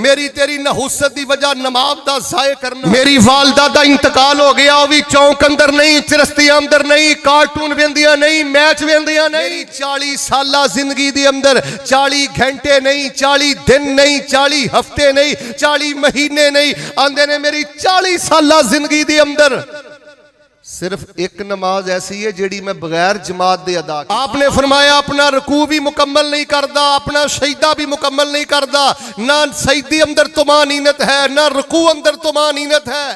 میری تیری نحوست دی وجہ نماز دا ضائع کرنا. میری والدہ دا انتقال ہو گیا, وہ بھی چونک اندر نہیں, چرستیاں اندر نہیں, کارٹون ویندیاں نہیں, میچ ویندیاں نہیں. میری 40 سالہ زندگی دی اندر 40 گھنٹے نہیں, 40 دن نہیں, 40 ہفتے نہیں, 40 مہینے نہیں, آندے نے میری 40 سالہ زندگی دی اندر صرف ایک نماز ایسی ہے جیڑی میں بغیر جماعت دے ادا کی. آپ نے فرمایا اپنا رکوع بھی مکمل نہیں کردا, اپنا سجدہ بھی مکمل نہیں کردا, نہ سجدے اندر طمانینت ہے, نہ رکوع اندر طمانینت ہے.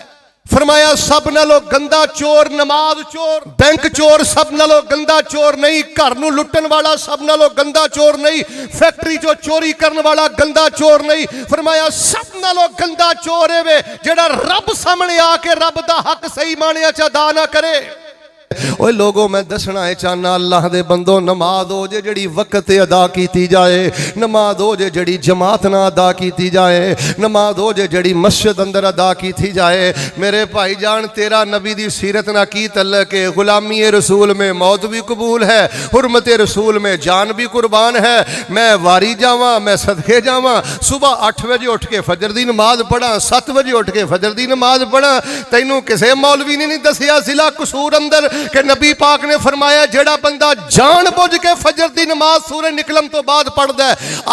فرمایا سب نالو گندا چور نماز چور, بینک چور سب نالو گندا چور نہیں, گھر نو لٹن والا سب نالو گندا چور نہیں, فیکٹری جو چوری کرن والا گندا چور نہیں. فرمایا سب نالو گندا چور ہے وے جڑا رب سامنے آ کے رب دا حق صحیح مانیا چ ادا نہ کرے. اوے لوگوں میں دسنا ہے چاہنا اللہ دے بندوں, نماز ہو جے جڑی وقت ادا کیتی جائے, نماز ہو جے جڑی جماعت نہ ادا کیتی جائے, نماز ہو جے جڑی مسجد اندر ادا کیتی جائے. میرے بھائی جان تیرا نبی دی سیرت نہ کی تعلق ہے, غلامی رسول میں موت بھی قبول ہے, حرمت رسول میں جان بھی قربان ہے. میں واری جاواں, میں صدقے جاواں, صبح 8 بجے اٹھ کے فجر دی نماز پڑھاں, 7 بجے اٹھ کے فجر دی نماز پڑھاں. تینوں کسے مولوی نے نہیں دسیا ضلع قصور اندر کہ نبی پاک نے فرمایا جیڑا بندہ جان بوجھ کے فجر دی نماز سورج نکلن تو بعد پڑھ دے,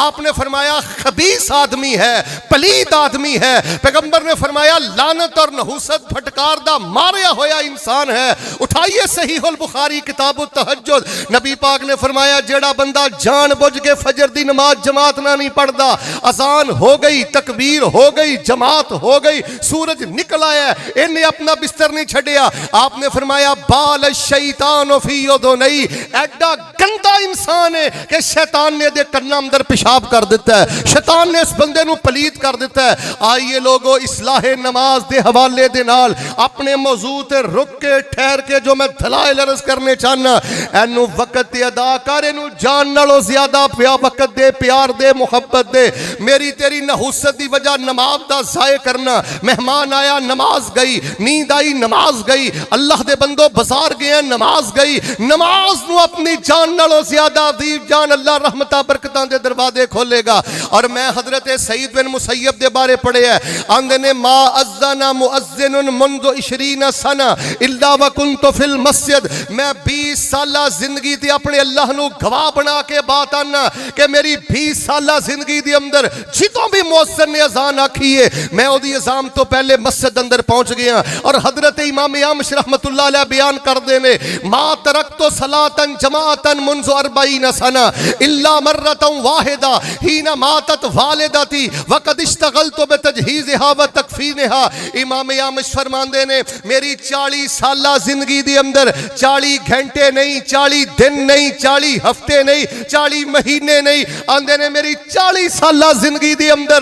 آپ نے فرمایا خبیث آدمی ہے, پلید آدمی ہے. پیغمبر نے فرمایا لعنت اور نحوست پھٹکار دا ماریا ہویا انسان ہے. اٹھائیے صحیح البخاری کتاب التہجد, نبی پاک نے فرمایا جیڑا بندہ جان بوجھ کے فجر دی نماز جماعت نہ نہیں پڑھدا, اذان ہو گئی, تکبیر ہو گئی, جماعت ہو گئی, سورج نکل آیا, انہیں اپنا بستر نہیں چھڑیا. آپ نے فرمایا بال شیطان فی یدنی, ایڈا گندا انسان ہے کہ شیطان نے دے کناں اندر پیشاب کر دیتا ہے, شیطان نے اس بندے نو پلید کر دیتا ہے. آئیے لوگو اصلاح نماز دے حوالے دے نال اپنے موضوع تے رک کے ٹھہر کے جو میں دلائل عرض کرنے چاہنا, اینو وقت دے ادا کر, اینو جان نالو زیادہ وقت دے, پیار دے, محبت دے. میری تیری نحوست دی وجہ نماز دا ضائع کرنا, مہمان آیا نماز گئی, نیند آئی نماز گئی, اللہ دے بندو بازار گئے نماز گئی. نماز نو اپنی جان نالو زیادہ عظیم جان اللہ رحمتہ برکتاں دے دروازے کھولے گا. اور میں حضرت سعید بن مسیب دے بارے پڑھے ہے, آندے نے ما اذن مؤذن منذ 20 سنہ الا وکنت فی المسجد. میں 20 سالہ زندگی دی اپنے اللہ نو گواہ بنا کے بات آنا کہ میری 20 سالہ زندگی دی اندر جتوں بھی مؤذن نے اذان آکھی ہے میں او دی اذان تو پہلے مسجد اندر پہنچ گیا. اور حضرت امام عامش رحمت اللہ علیہ بیان کر دینے ما ترکت صلاة جماعتا منذ 40 سنہ الا مرتا واحدہ حین ماتت والدتی وقد اشتغلت بتجہیزها وتکفینها. امام عامش فرماندے نے میری 40 سالہ زندگی دی اندر 40 گھنٹے نہیں, 40 دن نہیں, 40 ہفتے نہیں, 40 مہینے نہیں, آندے نے میری 40 سالہ زندگی دی اندر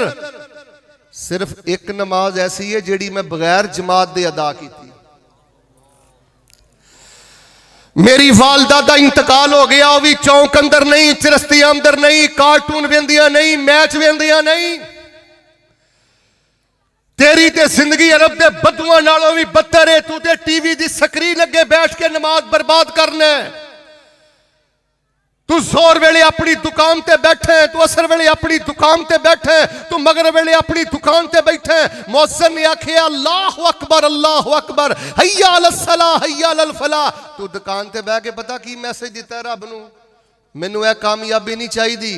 صرف ایک نماز ایسی ہے جیڑی میں بغیر جماعت دے ادا کی تھی. میری والدہ دا انتقال ہو گیا, وہ بھی چونک اندر نہیں, چرستیاں اندر نہیں, کارٹون ویندیاں نہیں, میچ ویندیاں نہیں. تیری تے زندگی عرب دے بدواں نالوں بھی بدتر ہے. تو تے ٹی وی دی سکرین اگے بیٹھ کے نماز برباد کرنا ہے. تو زور ویلے اپنی دکان تے بیٹھے, تو اثر ویلے اپنی دکان تے بیٹھے, تو مغرب ویلے اپنی دکان تے بیٹھے. مؤذن نے آکھیا اللہ اکبر, اللہ اکبر, حی علی الصلاۃ, حی علی الفلاح. تو دکان تے بیٹھ کے پتہ کی میسج دیتا ہے رب نو, مینوں اے کامیابی نہیں چاہی دی.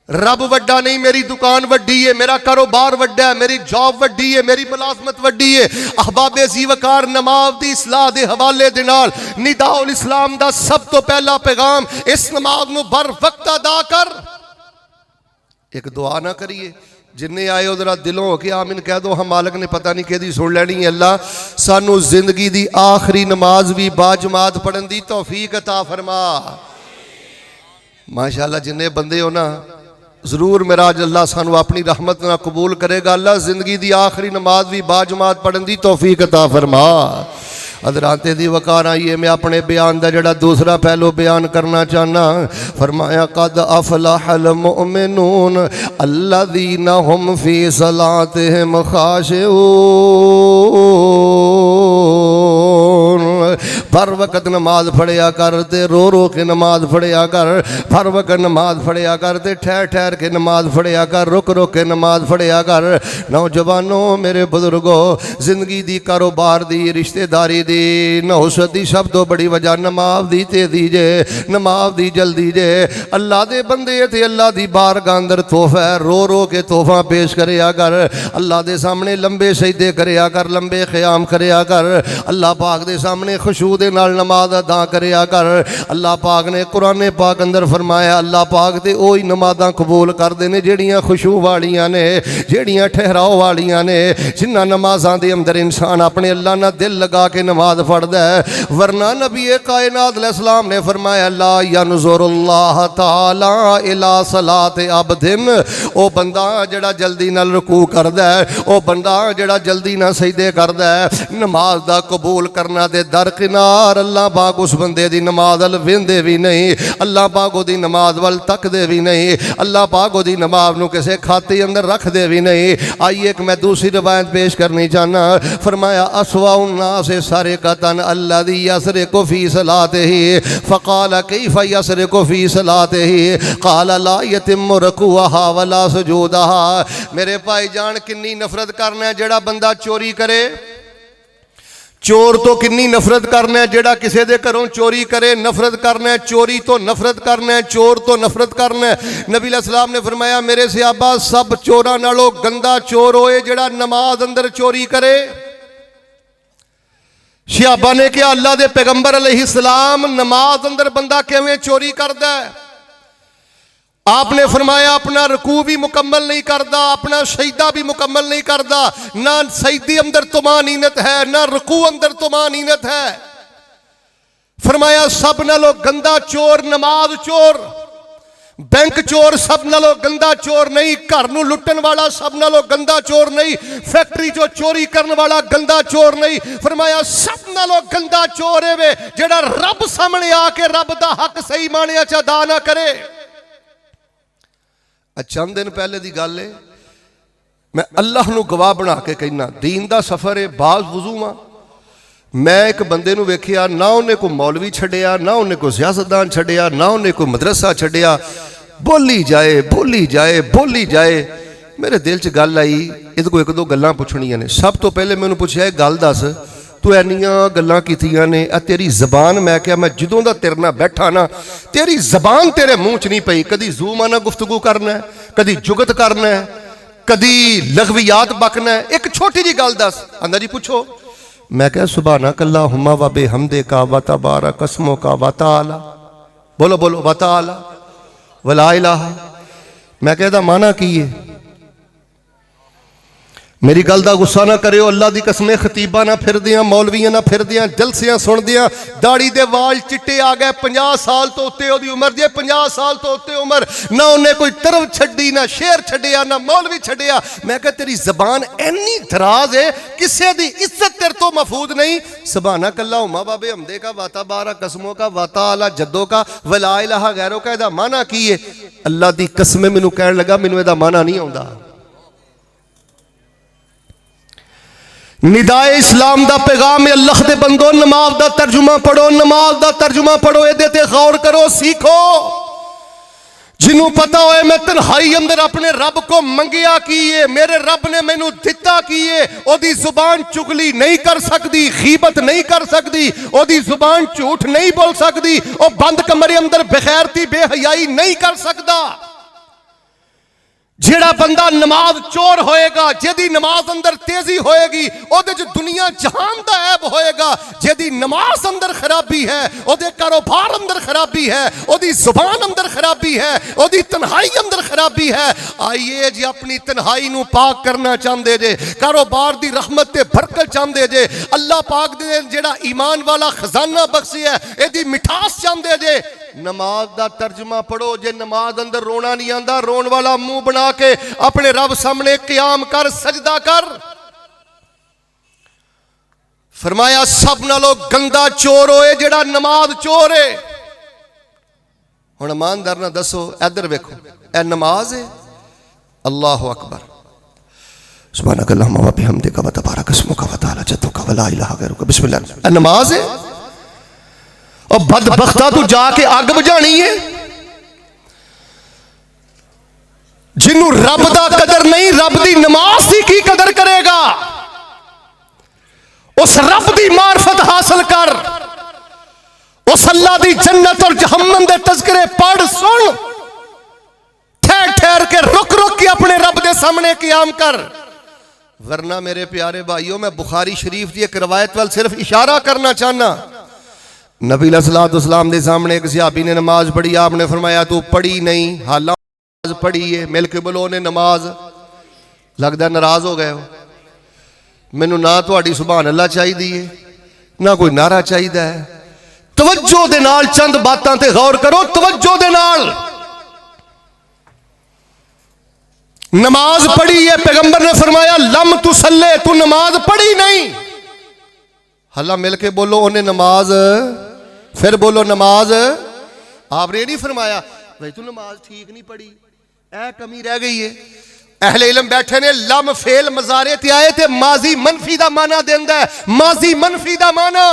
رب وڈا نہیں, میری دکان وڈی ہے, میرا کاروبار وڈا ہے, میری جاب وڈی ہے, میری ملازمت وڈی ہے. احباب زیوکار نماز دی اصلاح دے حوالے دے نال نداء الاسلام دا سب تو پہلا پیغام اس نماز نو بر وقت ادا کر. ایک دعا نہ کریے, جنہیں آئے ہو ذرا دلوں ہو کہ آمین کہہ دو, ہم مالک نے پتہ نہیں کہہ دی سن لینی ہے. اللہ سانو زندگی دی آخری نماز بھی با جماعت پڑھن دی توفیق عطا فرما. ماشاءاللہ جنہیں بندے ہو نا ضرور میرا اللہ سانو اپنی رحمت نہ قبول کرے گا. اللہ زندگی دی آخری نماز بھی با جماعت پڑھن دی توفیق عطا فرما. حضرات دی وقار آئیے میں اپنے بیان دا جڑا دوسرا پہلو بیان کرنا چاہنا. فرمایا قد افلح المؤمنون الذین هم فی صلاتهم خاشعون. ہر وقت نماز پڑھیا کر تے رو رو کے نماز پڑھیا کر ہر وقت نماز پڑھیا کر تے ٹھہر ٹھہر کے نماز پڑھیا کر رک رک کے نماز پڑھیا کر نوجوانوں میرے بزرگوں زندگی دی کاروبار دی رشتہ داری دی نحوست دی سب تو بڑی وجہ نماز دی تیزی جے نماز دی جلدی جے اللہ دے بندے تے اللہ دی بارگاہ اندر تحفہ ہے رو رو کے تحفہ پیش کریا کر اللہ دے سامنے لمبے سجدے کریا کر لمبے قیام کریا کر اللہ پاک دے سامنے خشوع دے نال نماز ادا کریا کر اللہ پاک نے قرآن پاک اندر فرمایا اللہ پاک تے اوہی نمازاں قبول کر دے نے جیڑیاں خشوع والیاں نے جیڑیاں ٹھہراؤ والیاں نے جنہاں نمازاں دے اندر انسان اپنے اللہ نہ دل لگا کے نماز پڑھدا ہے ورنہ نبی کائنات علیہ السلام نے فرمایا لا ینظر اللہ تعالی الی صلاۃ عبد او بندہ جڑا جلدی نال رکوع کردا ہے او بندہ جڑا جلدی نہ سجدے کردا ہے نماز دا قبول کرنا دے درکنار اللہ پاک اس بندے دی نماز ول ویندے بھی نہیں اللہ پاک دی نماز ول تکدے بھی نہیں اللہ پاک دی نماز نو کسے کھاتے اندر رکھ دے بھی نہیں آئیے ایک میں دوسری روایت پیش کرنی چاہنا فرمایا اسوا الناس سرقۃ الذی یسرق فی صلاتہ فقال کیف یسرق فی صلاتہ قال لا یتم رکوعها ولا سجودها میرے بھائی جان کنی نفرت کرنا ہے جڑا بندہ چوری کرے چور تو کنی نفرت کرنا ہے جڑا کسے دے گھروں چوری کرے نفرت کرنا ہے چوری تو نفرت کرنا ہے چور تو نفرت کرنا ہے نبی علیہ السلام نے فرمایا میرے صحابہ سب چوراں نالوں گندا چور ہوئے جڑا نماز اندر چوری کرے صحابہ نے کہا اللہ دے پیغمبر علیہ السلام نماز اندر بندہ کیویں چوری کردا ہے آپ نے فرمایا اپنا رکوع بھی مکمل نہیں کردا اپنا سجدہ بھی مکمل نہیں کردا نہ سجدے اندر طمانینت ہے نہ رکوع اندر طمانینت ہے فرمایا سب نالوں گندا چور نماز چور بینک چور سب نالوں گندا چور نہیں گھر نو لٹن والا سب نالوں گندا چور نہیں فیکٹری جو چوری کرن والا گندا چور نہیں فرمایا سب نالوں گندا چور ہے وے جڑا رب سامنے آ کے رب دا حق صحیح معنی چ ادا نہ کرے چند دن پہلے دی گل ہے میں اللہ نو گواہ بنا کے کہنا دین دا سفر ہے بعض وضو میں ایک بندے نو ویکھیا نہ انہیں کوئی مولوی چھڑیا نہ انہیں کوئی سیاستدان چھڑیا نہ انہیں کوئی مدرسہ چھڑیا بولی جائے بولی جائے بولی جائے میرے دل چ گل آئی یہ کو ایک دو گلاں پوچھنیاں نے سب تو پہلے میں نے پوچھا ہے گل دس تو اینیاں گلاں کیتیاں نے تیری زبان میں کیا میں جدوں دا تیرے نال بیٹھا نا تیری زبان تیرے منہ چ نہیں پئی کدی زو مانا گفتگو کرنا ہے کدی جگت کرنا ہے کدی لغویات بکنا ہے ایک چھوٹی جی گل دس اندر جی پوچھو میں کہا سبحانک اللہم و بحمدک و تبارک اسمک و تعالی بولو بولو و تعالی ولا الہ میں کہا دا معنی کی ہے میری گل دا غصہ نہ کریو اللہ دی قسمیں خطیبہ نہ پھر دیاں مولویاں نہ پھر دیاں جلسیاں سن دیاں داڑھی دے وال چٹے آ گئے 50 سال تو اتے ہو دی عمر دی 50 سال تو اتے عمر نہ انہیں کوئی طرف چھڑی نہ شیر چھڑیا نہ مولوی چھڑیا میں کہا تیری زبان اینی دراز ہے کسے دی عزت تیر تو محفوظ نہیں سبحانک اللہم و بحمدک و تبارک اسمک و تعالی جدک ولا الہ غیرک دا معنی کی ہے اللہ دی قسمیں مینوں کہن لگا مینوں دا معنی نہیں آوندا ندائے اسلام دا پیغام اللہ دے بندو نماز دا ترجمہ پڑھو نماز دا ترجمہ پڑھو اے دیتے غور کرو سیکھو جنہوں پتہ ہوئے میں تنہائی اندر اپنے رب کو منگیا کیے میرے رب نے میں نو دتا کیے او دی زبان چگلی نہیں کر سکتی غیبت نہیں کر سکتی او دی زبان جھوٹ نہیں بول سکتی او بند کمرے اندر بغیرتی بے حیائی نہیں کر سکتا جیڑا بندہ نماز چور ہوئے گا جیدی نماز اندر تیزی ہوئے گی او دے جو دنیا جہان دا عیب ہوئے گا جیدی نماز اندر خرابی ہے او دے کاروبار اندر خرابی ہے او دی زبان اندر خرابی ہے او دی تنہائی اندر خرابی ہے آئیے جی اپنی تنہائی نو پاک کرنا چاندے جے کاروبار دی رحمت تے برکت چاندے جے اللہ پاک دے جیڑا ایمان والا خزانہ بخشی ہے اے دی مٹھاس چاندے جے نماز دا ترجمہ پڑھو جے نماز اندر رونا نہیں آندا رون والا منہ بنا کے اپنے رب سامنے قیام کر سجدہ کر فرمایا سب نالوں گندا چور ہوئے جڑا نماز چور ہے ہن ایماندار نہ دسو ادھر ویکھو اے نماز ہے اللہ اکبر سبحانک اللہم و بحمدک و تبارک اسمک و تعالی جدک ولا الہ غیرک بسم اللہ اے نماز ہے اور بدبختہ تو جا کے اگ بجھانی ہے. جنوں رب دا قدر نہیں رب دی نماز دی کی قدر کرے گا. اس رب دی معرفت حاصل کر, اس اللہ دی جنت اور جہنم دے تذکرے پڑھ سن, ٹھہر ٹھہر کے رک رک کے اپنے رب دے سامنے قیام کر. ورنہ میرے پیارے بھائیوں میں بخاری شریف کی ایک روایت وال صرف اشارہ کرنا چاہنا. نبی علیہ الصلوۃ والسلام دے سامنے ایک صحابی نے نماز پڑھی, آپ نے فرمایا تو پڑھی نہیں, حالانکہ نماز پڑھی ہے. مل کے بولو نے نماز. لگتا ہے ناراض ہو گئے ہو. مینوں نہ تہاڈی سبحان اللہ چاہیے نہ کوئی نعرہ چاہیے. توجہ دے نال چند باتاں تے غور کرو. توجہ دے نال نماز پڑھی ہے, پیغمبر نے فرمایا لم تصلی, تو نماز پڑھی نہیں. اللہ مل کے بولو انہیں نماز, پھر بولو نماز. آپ نے نہیں فرمایا بھائی تو نماز ٹھیک نہیں پڑھی, اے کمی رہ گئی ہے. اہل علم بیٹھے نے لم فعل مضارع تے آئے تے ماضی منفی دا معنی دیندا ہے, ماضی منفی دا معنی.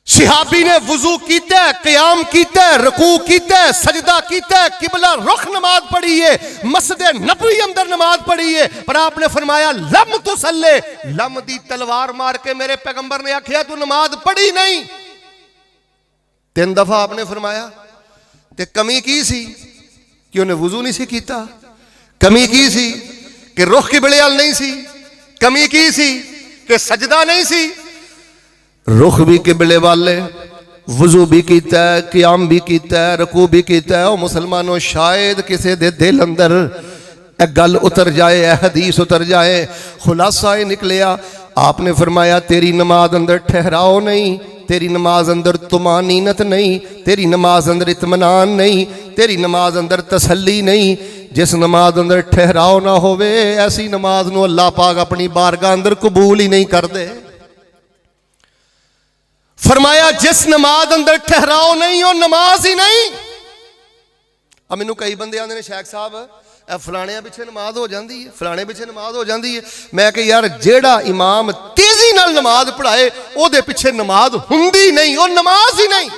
صحابی نے وضو کیتا ہے, قیام کیتا ہے, رکوع کیتا ہے, سجدہ کیتا ہے, قبلہ رخ نماز پڑھی ہے, مسجد نبوی اندر نماز پڑھی ہے, پر آپ نے فرمایا لم تصلی. لم دی تلوار مار کے میرے پیغمبر نے آکھیا تو نماز پڑھی نہیں. 3 دفعہ آپ نے فرمایا. تے کمی کی سی کہ انہیں وضو نہیں سی کیتا, کمی کی سی کہ رخ قبلے ال نہیں سی, کمی کی سی کہ سجدہ نہیں سی. رخ بھی قبلے والے, وضو بھی کیتا ہے, قیام بھی کیتا ہے, رکوع بھی کیتا ہے. او مسلمانوں شاید کسے دے دل اندر اے گل اتر جائے, اے حدیث اتر جائے. خلاصہ نکلیا آپ نے فرمایا تیری نماز اندر ٹھہراؤ نہیں, تیری نماز اندر طمانینت نہیں, تیری نماز اندر اطمینان نہیں, تیری نماز اندر تسلی نہیں. جس نماز اندر ٹھہراؤ نہ ہوئے ایسی نماز نو اللہ پاک اپنی بارگاہ اندر قبول ہی نہیں کر دے. فرمایا جس نماز اندر ٹھہراؤ نہیں وہ نماز ہی نہیں. اب مینوں کئی بندے آندے نے شیخ صاحب اے فلانے پیچھے نماز ہو جاندی ہے, فلانے پیچھے نماز ہو جاندی ہے. میں کہ یار جیڑا امام تیزی نال نماز پڑھائے او دے پیچھے نماز ہوندی نہیں, او نماز ہی نہیں.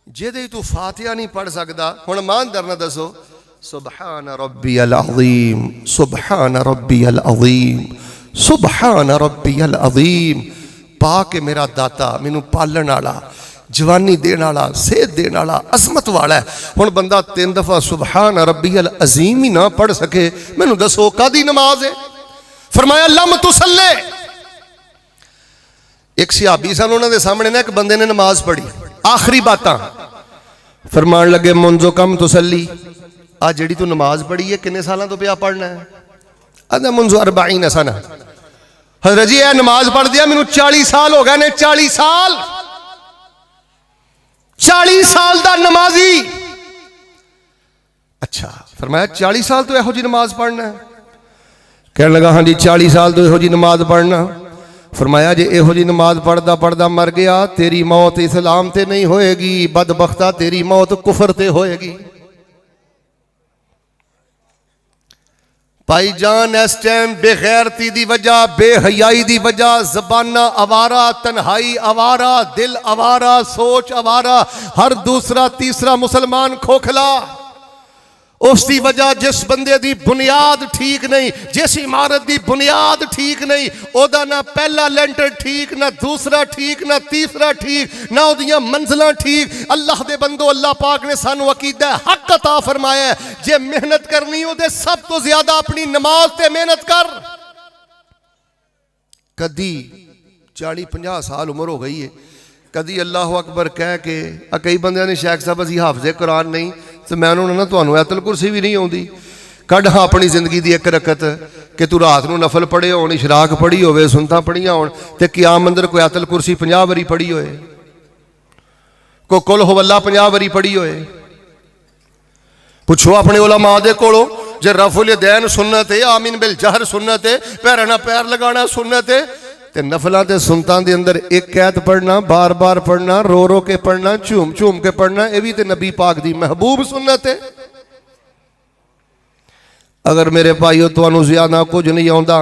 جے تو فاتحہ نہیں پڑھ سکدا, ہن ایماندار نہ دسو سبحان ربی العظیم, سبحان ربی العظیم, سبحان ربی العظیم. پاک میرا داتا مینوں پالن والا, جوانی دین والا, صحت دین والا, عظمت والا ہے. ہن بندہ 3 دفعہ سبحان ربی العظیم ہی نہ پڑھ سکے, مینوں دسو کادی نماز ہے. فرمایا لم تصلی. ایک صحابی سن, انہاں دے سامنے نا ایک بندے نے نماز پڑھی, آخری باتاں فرمان لگے منذ کم تصلی, آ جڑی تو نماز پڑھی ہے کنے سالاں تو پیا پڑھنا ہے؟ ادا منذ 40 سنہ. حضرت جی اے نماز پڑھ دیا مینوں 40 سال ہو گئے نے. 40 سال, 40 سال دا نمازی. اچھا فرمایا 40 سال تو ایہو جی نماز پڑھنا ہے؟ کہنے لگا ہاں جی 40 سال تو ایہو جی نماز پڑھنا. فرمایا جی ایہو جی نماز پڑھدا پڑھدا مر گیا, تیری موت اسلام تے نہیں ہوئے گی, بدبختہ تیری موت کفر تے ہوئے گی. بھائی جان اس ٹائم بے غیرتی دی وجہ, بے حیائی دی وجہ, زبانہ آوارہ, تنہائی آوارہ, دل آوارہ, سوچ آوارہ, ہر دوسرا تیسرا مسلمان کھوکھلا. اس دی وجہ جس بندے دی بنیاد ٹھیک نہیں, جس عمارت دی بنیاد ٹھیک نہیں, او دا نہ پہلا لینٹر ٹھیک, نہ دوسرا ٹھیک, نہ تیسرا ٹھیک, نہ او دیاں منزلاں ٹھیک. اللہ دے بندو اللہ پاک نے سانو عقیدہ حق عطا فرمایا ہے, جے محنت کرنی ہو دے سب تو زیادہ اپنی نماز تے محنت کر. کدی 40-50 سال عمر ہو گئی ہے, کدی اللہ اکبر کہہ کے, کئی بندیاں نے شیخ صاحب اسی حافظ قرآن نہیں, تو میں انہوں نے نا تانوں آیت الکرسی بھی نہیں آوندی, کڈ ہاں اپنی زندگی دی ایک رکعت کہ تو رات نو نفل پڑھے ہون, اشراق پڑھی ہوئے, سنتا پڑھیاں ہون, تے قیام اندر کوئی آیت الکرسی 50 واری پڑھی ہوئے, کو قل ہو اللہ 50 واری پڑھی ہوئے. پوچھو اپنے علماء دے کولو, جے رفع الیدین سنت ہے, آمین بالجہر سنت ہے, پیراں نال پیر لگانا سنت ہے, تے نفلاں تے سنتاں دے اندر ایک آیت پڑھنا, بار بار پڑھنا, رو رو کے پڑھنا, چوم چوم کے پڑھنا, اے بھی تے نبی پاک دی محبوب سنت ہے. اگر میرے بھائیو تانوں زیادہ کچھ نہیں آوندا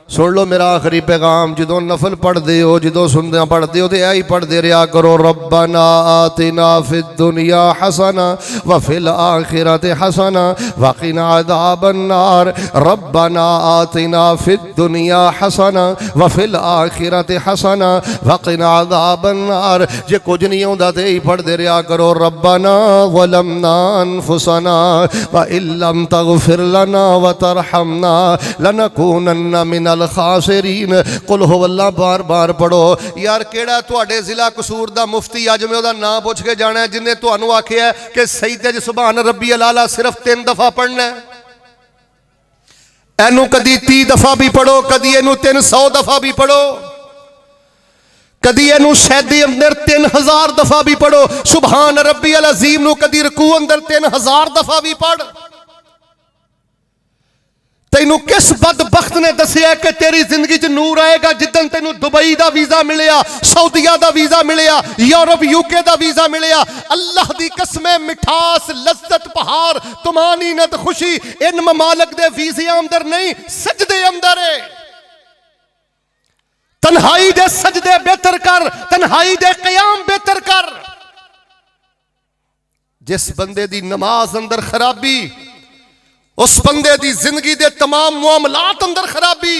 سن لو میرا آخری پیغام، جدوں نفل پڑھ دے ہو، جدوں سندیاں پڑھ دے ہو تے ایہی پڑھ دے رہیا کرو، ربنا آتنا فی الدنیا حسنہ وفی الآخرۃ حسنہ وقنا عذاب النار، ربنا آتنا فی الدنیا حسنہ وفی الآخرۃ حسنہ وقنا عذاب النار۔ جے کچھ نہیں ہوندا تے ایہی پڑھ دے رہیا کرو، ربنا ظلمنا انفسنا وان لم تغفر لنا وترحمنا لنکونن من الخاسرین۔ قل هو اللہ بار بار پڑھو۔ یار کیڑا تواڈے ضلع قصور دا مفتی اج میں او دا نام پوچھ کے جانا ہے جن نے تانوں آکھیا ہے کہ سیدہ سبحان ربی الاعلیٰ صرف 3 دفعہ پڑھنا ہے؟ اینو کدی 30 دفعہ بھی پڑھو، کدی اینو 300 دفعہ بھی پڑھو، کدی اینو سیدی اندر 3000 دفعہ بھی پڑھو، سبحان ربی العظیم نو کدی رکوع اندر 3000 دفعہ بھی پڑھ۔ تینوں کس بدبخت نے دسیا کہ تیری زندگی چ نور آئے گا جدن تینوں دبئی دا ویزا ملیا، سعودیہ دا ویزا ملیا، یورپ UK دا ویزا ملیا؟ اللہ دی قسم، مٹھاس، لذت، بہار، طمانینت، خوشی ان ممالک دے ویزے اندر نہیں، سجدے اندر ہے۔ تنہائی دے سجدے بہتر کر، تنہائی دے قیام بہتر کر۔ جس بندے دی نماز اندر خرابی، اس بندے دی زندگی دے تمام معاملات اندر خرابی۔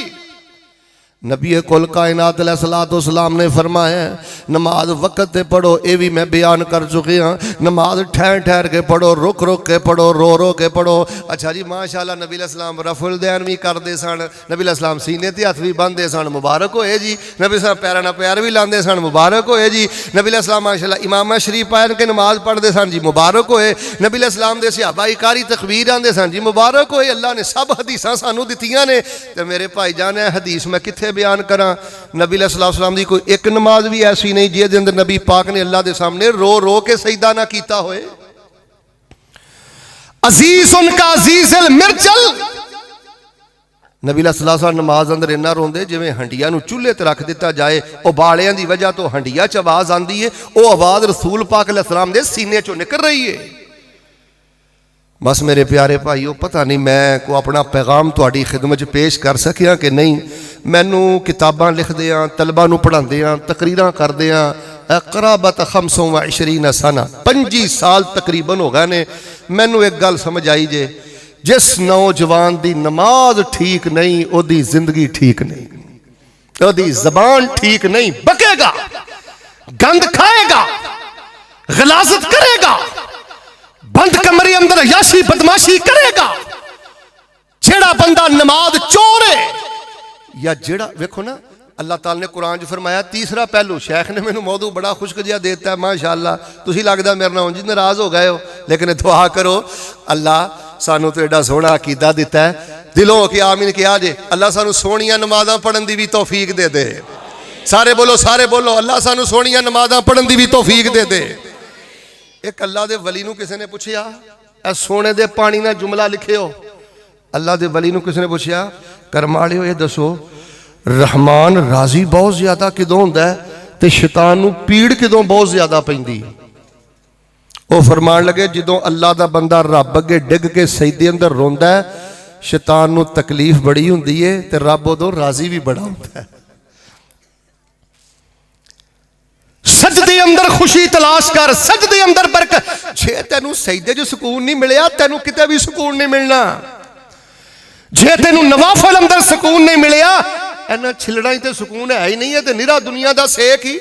نبی کل کائنات علیہ السلام نے فرمایا ہے نماز وقت تے پڑھو، اے بھی میں بیان کر چکے ہاں، نماز ٹھہر ٹھہر کے پڑھو، رک رک کے پڑھو، رو رو کے پڑھو۔ اچھا جی ماشاءاللہ نبی علیہ السلام رفع الدین بھی کر دے سن، نبی علیہ السلام سینے تے ہاتھ بھی بن دے سن، مبارک ہوئے جی۔ نبی علیہ السلام پیراں نال پیر بھی لاندے سن، مبارک ہوئے جی۔ نبی علیہ السلام ماشاءاللہ امامہ شریف پہن کے نماز پڑھ دے سن جی، مبارک ہوئے۔ نبی علیہ السلام دے صحابہ کاری تکبیر آندے سن جی، مبارک ہوئے۔ اللہ نے سب حدیثاں سانوں دتیاں نے تے میرے بھائی جان ہے حدیث میں کتھے بیان کراں؟ نبی علیہ السلام دی کوئی ایک نماز بھی ایسی نہیں جے دے اندر نبی پاک نے اللہ دے سامنے رو رو کے سجدہ نہ کیتا ہوئے۔ عزیز ان کا عزیز المرجل، نبی علیہ السلام نماز اندر اتنا روندے جویں ہنڈیاں نو چولہے تے رکھ دیتا جائے، او بالیاں دی وجہ تو ہنڈیا چ آواز آندی ہے، او آواز رسول پاک علیہ السلام دے سینے چوں نکل رہی ہے۔ بس میرے پیارے بھائیو، پتہ نہیں میں کو اپنا پیغام تہاڈی خدمت پیش کر سکیا کہ نہیں۔ مینوں کتاباں لکھ دیاں، طلبہ نو پڑھاندیاں، تقریراں کردیاں، قرابت 25 سنہ 25 سال تقریباً ہو گئے نے۔ مینوں ایک گل سمجھ آئی جے، جس نوجوان دی نماز ٹھیک نہیں او دی زندگی ٹھیک نہیں، او دی زبان ٹھیک نہیں، بکے گا، گند کھائے گا، غلاظت کرے گا، بند کمرے اندر عیاشی بدماشی کرے گا۔ جیڑا بندہ نماز چورے یا جیڑا ویکھو نا، اللہ تعالیٰ نے قرآن جو فرمایا تیسرا پہلو، شیخ نے مینوں موضوع بڑا خشک جہا دیتا ہے ماشاءاللہ، تسی لگدا میرے نال جی ناراض ہو گئے ہو، لیکن دعا کرو اللہ سانوں تو ایڈا سونا عقیدہ دیتا ہے، دلوں کی آمین کیا جے، اللہ سانوں سونیاں نمازاں پڑھن دی بھی توفیق دے دے۔ سارے بولو اللہ سانوں سونیاں نمازاں پڑھن دی بھی توفیق دے دے۔ ایک اللہ دے ولی نو کسی نے پوچھیا، اے سونے دے پانی نہ جملہ لکھے ہو۔ اللہ دے ولی نو کسی نے پوچھیا، کرمالیو یہ دسو رحمان راضی بہت زیادہ کدوں ہوندا ہے تے شیطان نو پیڑ کدوں بہت زیادہ پیندی؟ وہ فرمان لگے جدوں اللہ دا بندہ رب اگے ڈگ کے سجدے اندر روندا ہے، شیطان نو تکلیف بڑی ہوندی ہے تے رب ادوں راضی بھی بڑا ہوندا ہے۔ سجدے اندر خوشی تلاش کر، سجدے اندر برکت۔ جے تینوں سجدے جو سکون نہیں ملیا، تینوں کتے بھی سکون نہیں ملنا۔ جے تینوں نوافل اندر سکون نہیں ملیا، اینا چھلڑا ہی تے سکون ہے ہی نہیں ہے تے نرا دنیا دا سیک ہی۔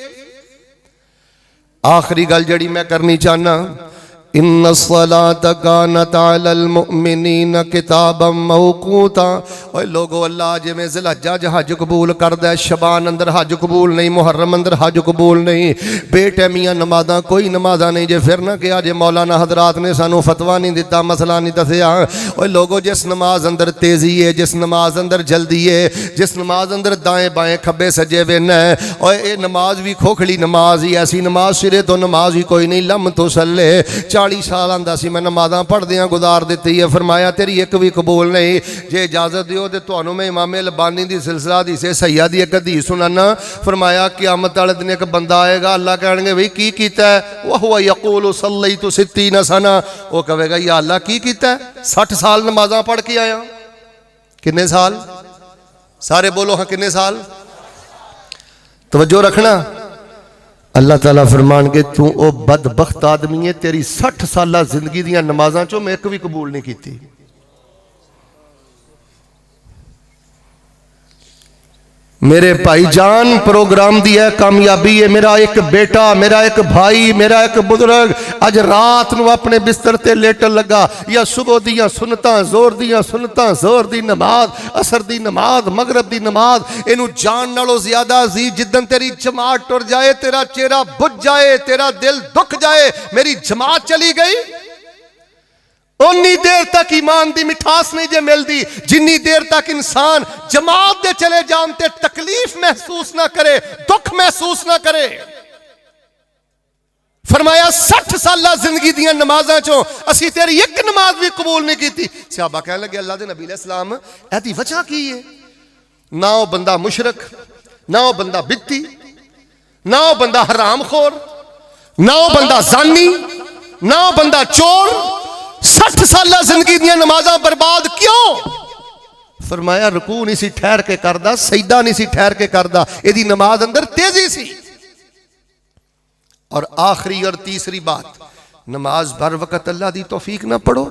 آخری گل جڑی میں کرنی چاہنا، ان الصلاة كانت على المؤمنین کتابا موقوتا۔ اوہ لوگو اللہ جے میں ذوالحجہ جا حج قبول کردہ ہے، شبان اندر حج قبول نہیں، محرم اندر حج قبول نہیں، بیٹے میاں نمازاں کوئی نمازاں نہیں، جے پھر نہ کیا جے مولانا حضرات نے سانو فتوہ نہیں دیتا، مسئلہ نہیں دسیا۔ اوہ لوگو جس نماز اندر تیزی ہے، جس نماز اندر جلدی ہے، جس نماز اندر دائیں بائیں کھبے سجے وین ہے، اوہ اے نماز بھی کھوکھڑی نماز ہی، ایسی نماز سرے تو نماز ہی کوئی نہیں، لم تو سلے 40 سال آندہ سی میں نمازاں پڑھ دیاں گزار دیتی ہے، فرمایا تیری ایک بھی قبول نہیں، جے اجازت دیو تے تانوں میں امام البانی دی سلسلہ حدیث سیاح دی ایک حدیث سنانا۔ فرمایا قیامت والے دن ایک بندہ آئے گا، اللہ کہیں گے بھئی کی کیتا ہے؟ وہو یقول صلیت 60 سنہ، وہ کہے گا یا اللہ کی کیتا ہے؟ 60 سال نمازاں پڑھ کے آیا۔ کتنے سال؟ سارے بولو ہاں کنے سال؟ توجہ رکھنا. اللہ تعالیٰ فرمان کے تو او بدبخت آدمی ہے، تیری 60 سالہ زندگی دیاں نمازاں چوں میں ایک بھی قبول نہیں کیتی. میرے بھائی جان پروگرام دی ہے کامیابی ہے. میرا ایک بیٹا، میرا ایک بھائی، میرا ایک بزرگ اج رات نو اپنے بستر تے لیٹن لگا، یا صبح دیاں سنتاں زور دیاں سنتاں زور دی نماز، عصر دی نماز، مغرب دی نماز، اینو جان نالو زیادہ عزیز. جدن تیری جماعت ٹر جائے، تیرا چہرہ بجھ جائے، تیرا دل دکھ جائے، میری جماعت چلی گئی، انی دیر تک ایمان دی مٹھاس نہیں جے مل دی جنی دیر تک انسان جماعت دے چلے جانتے تکلیف محسوس نہ کرے، دکھ محسوس نہ کرے. فرمایا 60 سالہ زندگی دیاں نمازاں چوں اسی تیری ایک نماز بھی قبول نہیں کیتی. صحابہ کہنے لگے اللہ دے نبی علیہ السلام ایدی وجہ کی ہے؟ نہ وہ بندہ مشرک، نہ وہ بندہ بدتی، نہ وہ بندہ حرام خور، نہ وہ بندہ زانی، نہ وہ بندہ چور. 60 سالہ زندگی دیاں نمازاں برباد کیوں؟ فرمایا رکوع نہیں سی ٹھہر کے کردہ، سجدہ نہیں سی ٹھہر کے کردہ، یہ دی نماز اندر تیزی سی. اور آخری اور تیسری بات، نماز بھر وقت اللہ دی توفیق نہ پڑھو،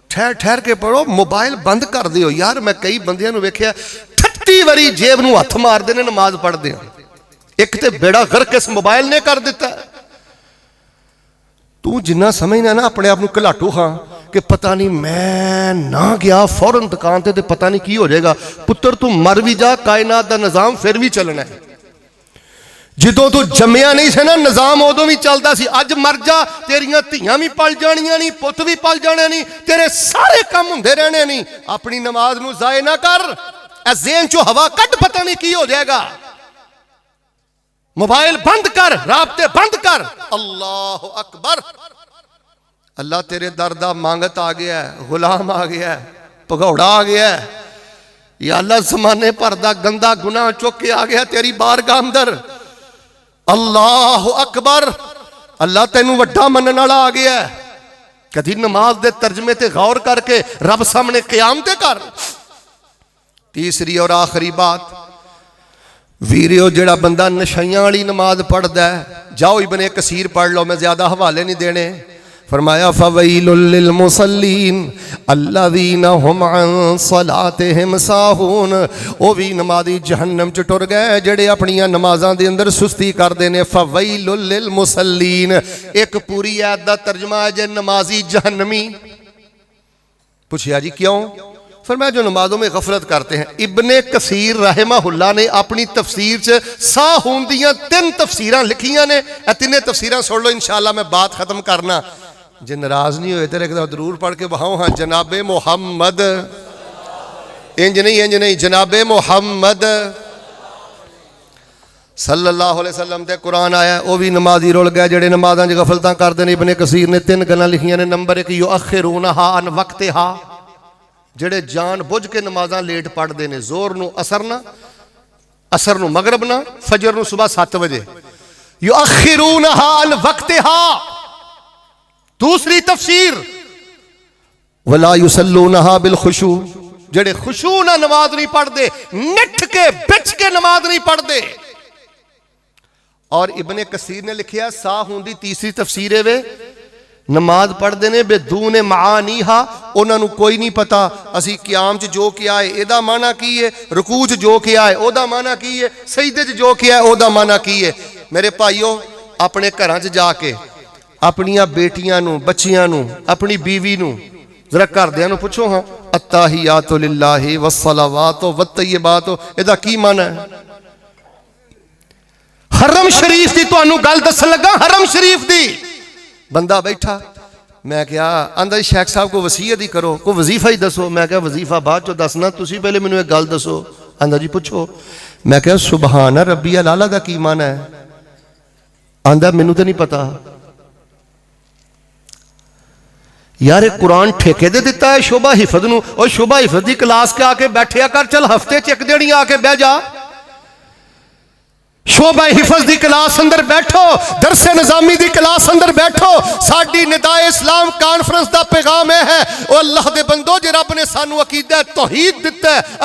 ٹھہر ٹھہر کے پڑھو. موبائل بند کر دیو. یار میں کئی بندیاں نو ویکھیا 30 واری جیب نو ہتھ مار دینے نماز پڑھ دے. ایک تے بیڑا غرق اس موبائل نے کر دیتا ہے. تو جنہ سمجھنا نا اپنے آپ نو کلاٹو ہاں کہ پتہ نہیں میں نہ گیا فوراں دکان تے پتہ نہیں کی ہو جائے گا. پتر تو مر بھی جا، کائنات دا نظام پھر بھی چلنا ہے. جدوں تو جمعیا نہیں سے نا نظام ادوں بھی چلتا سی. اج مر جا تیریاں دھیاں بھی پل جانیاں نہیں، پت بھی پل جانے نہیں، تیرے سارے کام ہوندے رہنے نہیں. اپنی نماز نو ضائع نہ کر، اے ذہن چوں ہوا کٹ، پتہ نہیں کی ہو جائے گا. موبائل بند کر، رابطے بند کر. اللہ اکبر. اللہ تیرے دردہ مانگت آ گیا ہے، غلام آ گیا ہے، پگوڑا آ گیا ہے. یا اللہ زمانے پر دا گندہ گناہ چوک کے آ گیا تیری بارگاہ اندر. اللہ اکبر. اللہ تینوں وڈا منن والا آ گیا ہے. کدی نماز دے ترجمے تے غور کر کے رب سامنے قیام تے کر. تیسری اور آخری بات، ویریو جڑا بندہ نشیاں والی نماز پڑھدا ہے، جاؤ ابن کثیر پڑھ لو، میں زیادہ حوالے نہیں دینے. فرمایا فویل للمصلین الذین هم عن صلاتهم ساہون. او بھی نمازی جہنم چ ٹر گئے جڑے اپنیاں نمازاں دے اندر سستی کردے نے. فویل للمصلین ایک پوری آیت دا ترجمہ ہے جے نمازی جہنمی. پوچھیا جی کیوں؟ فرمایا جو نمازوں میں غفلت کرتے ہیں. ابن کثیر رحمہ اللہ نے اپنی تفسیر سے ساہون دیاں 3 تفسیراں لکھیاں نے. اے 3 تفسیراں سن لو، انشاءاللہ میں بات ختم کرنا. جے ناراض نہیں ہوئے تیرے ایک دفعہ ضرور پڑھ کے بہاؤں ہاں جناب محمد. انج نہیں جناب محمد صلی اللہ علیہ وسلم تے قرآن آیا. وہ بھی نمازی رول گئے جڑے نمازاں وچ غفلتاں کردے نے. ابن کثیر نے 3 گلاں لکھیاں نے. نمبر 1 یؤخرونھا عن وقتھا، جڑے جان بوجھ کے نمازاں لیٹ پڑھ دے نے. زور نو اثر نہ، اثر نو مغرب نہ، فجر نو صبح 7 بجے. یؤخرونھا عن وقتھا. دوسری تفسیر ولا یصلونھا بالخشوع، جڑے خشوع نہ نماز نہیں پڑھ دے، نٹھ کے بچ کے نماز نہیں پڑھ دے. اور ابن کثیر نے لکھیا ساہون دی تیسری تفسیر ہے وے نماز پڑھ دے نے بدون معانیہا، انہاں نو کوئی نہیں پتا اسی قیام چ جو کیا ہے اے دا معنی کی ہے، رکوع چ جو کیا ہے او دا معنی کی ہے، سجدے چ جو کیا ہے او دا معنی کی ہے. میرے بھائیو اپنے گھراں چ جا کے اپنیاں بیٹیاں نو، بچیاں نو، اپنی بیوی نو ذرا گھردیاں نو پوچھو ہاں التحیات للہ والصلوات والطیبات اے دا کی معنی ہے؟ حرم شریف دی تانوں گل دسن لگا. حرم شریف دی بندہ بیٹھا، میں کیا آندا شیخ صاحب کو وصیت ہی کرو، کو وظیفہ ہی دسو. میں کیا وظیفہ بعد چو دسنا، تسی پہلے مینوں ایک گل دسو. آندا جی پوچھو. میں کیا سبحان ربی الاعلی دا کی معنی ہے؟ آندا مینوں تے نہیں پتا. یار قرآن ٹھیکے دے دیتا ہے شعبہ حفظ نو، اور شعبہ حفظ دی کلاس کے آ کے بیٹھیا کر، چل ہفتے چ ایک دن آ کے بہ جا. ਸ਼ੋਭਾ ਹਿਫਜ਼ ਦੀ ਕਲਾਸ ਅੰਦਰ ਬੈਠੋ, ਦਰਸੇ ਨਿਜ਼ਾਮੀ ਦੀ ਕਲਾਸ ਅੰਦਰ ਬੈਠੋ। ਸਾਡੀ ਨਿਦਾਏ ਇਸਲਾਮ ਕਾਨਫਰੰਸ ਦਾ ਪੈਗਾਮ ਇਹ ਹੈ, ਉਹ ਅੱਲਾਹ ਦੇ ਬੰਦੋ, ਜੇ ਰੱਬ ਨੇ ਸਾਨੂੰ ਅਕੀਦਾ ਤੌਹੀਦ ਦਿੱਤਾ ਹੈ,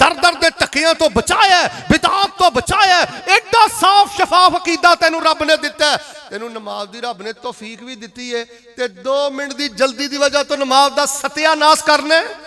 ਦਰ ਦਰ ਦੇ ਟੱਕਿਆਂ ਤੋਂ ਬਚਾਇਆ ਹੈ, ਬਿਦਾਤ ਤੋਂ ਬਚਾਇਆ ਹੈ, ਐਡਾ ਸਾਫ਼ ਸ਼ਫਾਫ ਅਕੀਦਾ ਤੈਨੂੰ ਰੱਬ ਨੇ ਦਿੱਤਾ ਹੈ। ਤੈਨੂੰ ਨਮਾਜ਼ ਦੀ ਰੱਬ ਨੇ ਤੌਫੀਕ ਵੀ ਦਿੱਤੀ ਹੈ ਤੇ 2 ਮਿੰਟ ਦੀ ਜਲਦੀ ਦੀ ਵਜ੍ਹਾ ਤੋਂ ਨਮਾਜ਼ ਦਾ ਸਤਿਆਨਾਸ਼ ਕਰਨਾ ਹੈ।